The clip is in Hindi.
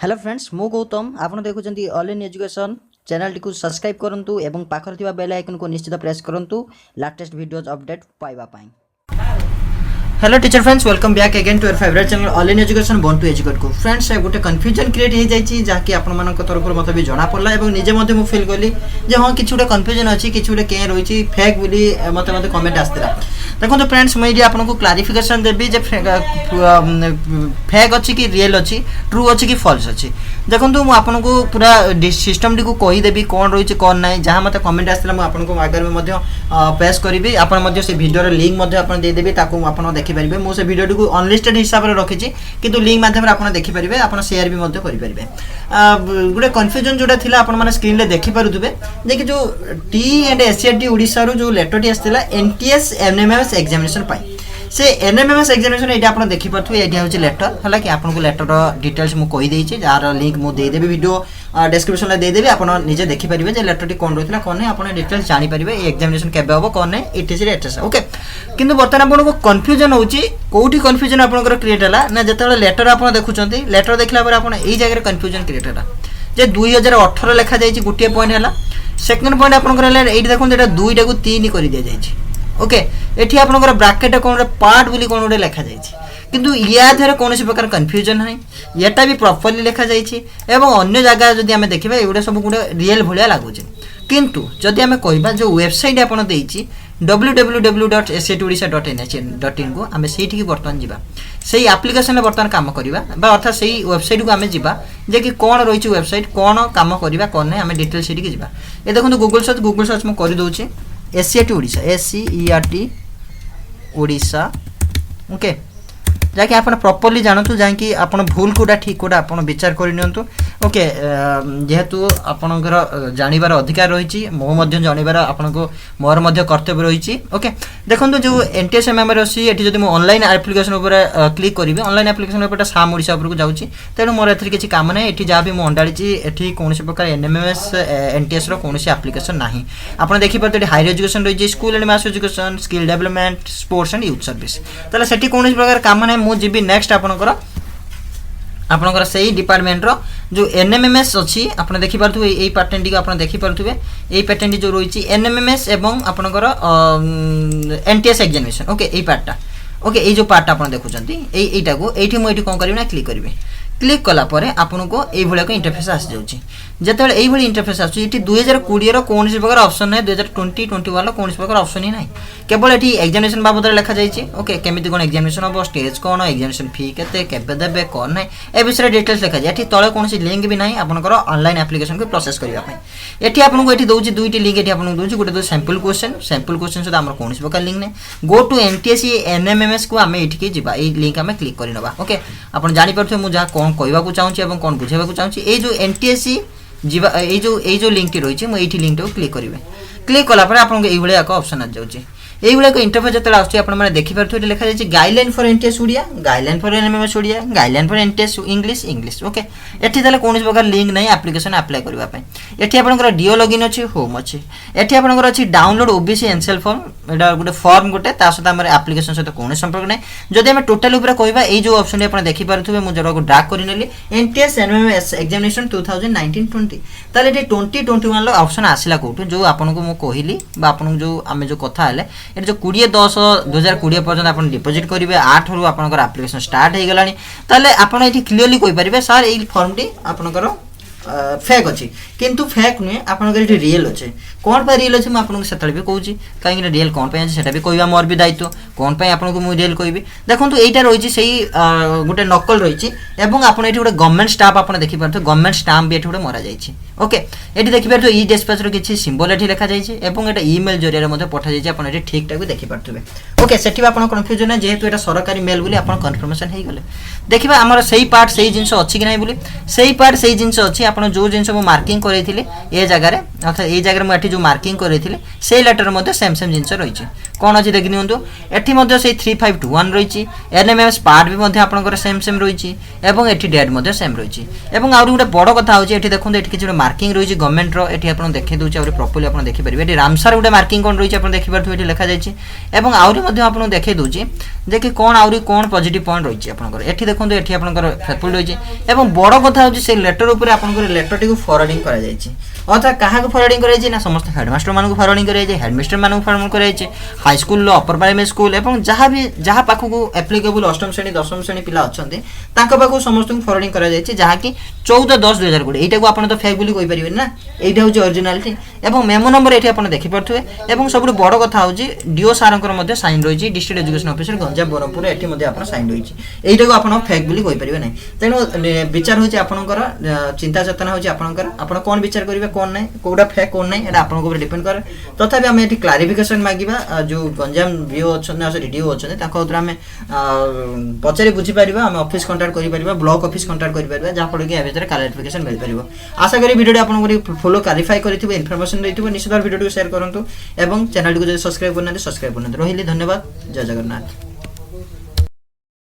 हेलो फ्रेंड्स मु गौतम आपन देखुछंती ऑल इन एजुकेशन चैनल टी को सब्सक्राइब करंतु एवं पाखर थिबा बेल आइकन को निश्चित प्रेस करंतु लेटेस्ट वीडियोस अपडेट पाइबा पाई। Hello teacher friends welcome back again to your favourite channel all in education born to educate को फ्रेंड्स गोटे कन्फ्यूजन क्रिएट हो जाइए जहाँकि आपण तरफ मत भी जना पड़ा और निजे मु फिल कली जे हाँ कि गोटे कन्फ्यूजन अच्छी कि गोटे क्या रही फेक बोली मत कमेंट आसला। देखो फ्रेंड्स मुझे आपको क्लारिफिकेशन देवी जे फेक अच्छी कि रियल अच्छी ट्रू अच्छी कि फॉल्स अच्छी। देखो मुझे आपको पूरा सिस्टम टी को कहीदेवी कौन रही कौन ना जहाँ मत कमेंट आसला मुझे आगे में पेश करी आपड़ से भिडियो लिंक देदेवी देखिपारे मुझे भिडियो को अनलिस्टेड हिसाब से रखी किंतु लिंक माध्यम आप देखिपारे आप शेयर भी करेंगे। गोटे कन्फ्यूजन जोटा थी आप स्क्रीन में देखिपे जे जो टी एंड एससीईआरटी ओडिशा जो लेटर टी आसाला एनटीएस एनएमएमएस एग्जामिनेशन से एनएमएमएस एग्जामिनेशन ये आप देखिपे ये हूँ लेटर है कि आपको लेटर डिटेल्स मुझे कहीदे जार लिंक मुझे देदेवी वीडियो डिस्क्रिप्शन में देदेवी आप निजे देखिपारे जे लेटर टी कौन रही है कौन नहीं आप डिटेल्स जानीपारे एग्जामिनेशन केबे हम कौन नहीं इटीसी एटसेट्रा ओके। किंतु बर्तमान आपको कन्फ्यूजन होची कोठी कन्फ्यूजन आपनकर क्रिएट हला ना जते लेटर आप देखुछंती लेटर देखला पर आपन एई जगह कन्फ्यूजन क्रिएट हला जे 2018 लिखा जायछि गुटिया पॉइंट हला सेकंड पॉइंट आपनकर हला एठी देखुन एटा 2 टा को 3 कर दिया जायछि ओके। एठी आपनकर ब्रैकेट कोन पार्ट बोली कोन उडे लिखा जायछि किंतु या धरे कोनोसी प्रकार कन्फ्यूजन है एटा भी प्रॉपर्ली लिखा जायछि एवं अन्य जगह जदि हमें देखिबा एउडा सब गुडे रियल भलिया लागुछि। किंतु जदि हमें कहबा जो वेबसाइट आपन देइछि www.ssetodisha.nhn.in को आम से बर्तमान जावा से एप्लिकेशन बर्तमान काम करवा अर्थात से वेबसाइट को आम जा जे कि कौन रही वेबसाइट कौन काम करवा कौन नहीं आम डिटेल से जावा। ये देखो गूगल सर्च मुझे करदे SCERT Odisha SCERT Odisha okay जहाँकि आप प्रॉपर्ली जानतु जहाँकि आप भूल कोटा ठीक कोटा आप विचार करनी ओके। जेहेतु आपणकर जानवर अधिकार रही मो जानवर आपको मोर कर्तव्य रही ओके। देखो जो एनटीएस एमएमआर अच्छी ये जब मुझे ऑनलाइन एप्लिकेशन क्लिक करी ऑनलाइन एप्लिकेशन पर साम ओडिशा उपरको जाऊँगी तेणु मोर ए किसी काम ना ये जहाँ भी मुझे अंडाड़ी ये कौन प्रकार एनएमएमएस एनटीएस कौन एप्लिकेशन ना आप देखिए हायर एजुकेशन रही school and mass education skill development sports and youth service ताले सेठी कौन प्रकार काम ना मुझे जी नेक्स्ट आपणकर से डिपार्टमेंट रो जो एनएमएमएस अच्छी आप देखिपे यही पैटर्न टी आप देखिपे यही पैटर्न जो रही एनएमएमएस एवं आपणकर एनटीएस एग्जामिनेशन ओके यही पार्टा ओके ये जो पार्ट आप देखुं यहीटा को ये मुझे कौन करी ना क्लिक करेंगे क्लिक कलापर आपको ये इंटरफेस आसी जाऊँगी जिते ये इंटरफेस आसूँ 2020 कौन प्रकार ऑप्शन ना 2020-21 कौन प्रकार ऑप्शन ही ना केवल ये एग्जामिनेशन बाबद लिखा जाइए ओके केमी कौन एग्जामिनेशन हम स्टेज कौन एग्जामिनेशन फी केबे देवे कौन ना ए विषय डिटेल्स लिखा जाए तले कौन लिंक भी ना आपंकर ऑनलाइन एप्लिकेशन को प्रोसेस करने ये आपको ये दूसरी दुईटी लिंक ये आपको दूसरी गोटे सैंपल क्वेश्चन सहित आम कौन प्रकार लिंक नहीं गो टू एनटीएस एनएमएमएस को आम ये जावा ये लिंक आम क्लिक करवा ओके। आप जापर मुझे जहाँ कौन कहवाक चाहूँगी कौन बुझाइवाक चाहूँगी ये जो एनटीएस जीवा ये जो लिंक रही मुझे लिंक को क्लिक करेंगे क्लिक कलापर आपको ये एक ऑप्शन आ जाऊँगी यही इंटरफेस जो आसने देखिपे लिखा जाए guideline for NTS Odia guideline for NMIMS Odia guideline for NTS English English okay. ये कौन प्रकार लिंक नहीं एप्लिकेशन अप्लाई करने ये आपंकर डीओ लॉगिन अच्छी होम अच्छी ये आपंकर अच्छी डाउनलोड ओबीसी एनसीएल फॉर्म यहाँ गोटे फॉर्म गोटे सहित आम एप्लिकेशन सहित कौन संपर्क नहीं जब आम टोटाल कहवा ये जो ऑप्शन आप देखिपे मुझे ड्राग कर एनटीएस एनएमएमएस एग्जामिनेशन 2019-20 ताले 2021 ऑप्शन आसला कौटू जो आपको मुझे कहली आपको जो आम जो कथा है ये जो 20/10/2020 पर्यटन आप डिपोजिट करेंगे 8 रु आपंकर एप्लिकेशन स्टार्ट हो गलानी ताले आपण ये क्लीयरली कहींपारे सर ये फॉर्म टी आपंकर फेक अच्छी किंतु फेक नुहे आपंकर ये रियल अच्छे कौन पर रियल अच्छे मुझे से भी कहूँ कहीं रियल कौन पे से कहवा मोर भी दायित्व कौन पे आपको मुझे रियल कहि देखो यहाँ रही से गोटे नकल रही आपड़ ये गोटे गवर्नमेंट स्टाफ आप देखिपे गवर्नमेंट स्टाम्प भी ये गोटे मरा जाए ओके। ये देखिपे ई डिस्पैच किसी सिंबल ये लिखा जाए ईमेल जरिए पठा जाए आप ठीक ठाक देखिपे ओके। से कन्फ्यूजन है जेहेतु ये सरकारी मेल बोली आप कन्फर्मेशन हो गले देखा आम से पार्ट से जिन अच्छी कि ना बोली से पार्ट से जिन अच्छी आप जो जिन मार्किंग करें ये जगह अर्थात ये जगह मुझे जो मार्किंग करें से लेटर सेम सेम जिन रही कौन अच्छी देखी दिखाँ एटी से 3521 रही NMMS पार्ट भी आपंकर सेम सेम रही एटी डेट सेम रही आउट गोटे बड़ कथा होची एठी देखो एठी किछि मार्किंग रही गवर्नमेंट रो एठी आपन देखै दोछि और प्रॉपर्ली आपन देखि परिबे एठी रामसर गोटे मार्किंग कोन रही आपन देखि परथु एठी लिखा जायछि एवं आउरी मध्ये आपन देखै दोछि जे कि कोन आउरी कोन पॉजिटिव पॉइंट रही आपनकर एठी देखो एठी आपनकर फेथफुल रही एवं बड़ कथा होछि से लेटर ऊपर आपनकर लेटर टिकु फॉरवर्डिंग करा जायछि अर्थात कहा को फॉरवर्डिंग करा जायछि ना समस्त हेडमास्टर मानको फॉरवर्डिंग करा जायछि हेडमास्टर मानको फॉरवर्डिंग करा जायछि हाई स्कूल लो अपर प्राइमरी स्कूल एवं जहाँ पाखु को एप्लिकेबल अष्टम श्रेणी दशम श्रेणी पिला अछन्ते तांका पाखु समस्त फॉरवर्डिंग करा जायछि जहाँ कि 14/10/2020 एटा को आपन तो फेक बोली कहि परिबे ना एटा होची ओरिजिनलिटी एवं मेमो नंबर एठी आपन देखि परथुवे एवं सबु बड़ कथा होची डीओ सारंकर मध्ये साइन रहिछि डिस्ट्रिक्ट एजुकेशन ऑफिसर गंजा बरमपुर एठी मध्ये आपन साइन रहिछि एटा को आपन फेक बोली कहि परिबे नै तेनो विचार होची आपनकर चिंता चेतना होची आपनकर आपन कोन विचार करिवे कोन नै कोडा फेक कोन नै एटा आपन ऊपर डिपेंड करे तथापि हम एठी क्लैरिफिकेशन मागिबा जो गंजाम बीओ अछन आ डीओ अछन ताको उतर हम पछरे बुझी परिबा हम ऑफिस कांटेक्ट करि परिबा ब्लॉक ऑफिस कांटेक्ट करि परिबा जा फल के भीतर क्लैरिफिकेशन मिल परिबो आशा करी वीडियो आपन फॉलो क्लैरिफाई करिथिबो इन्फॉर्मेशन दैथिबो निश्चित वीडियो को शेयर करंतु एवं चैनल को सब्सक्राइब करना सब्सक्राइब करना रहिली धन्यवाद जय जगन्नाथ।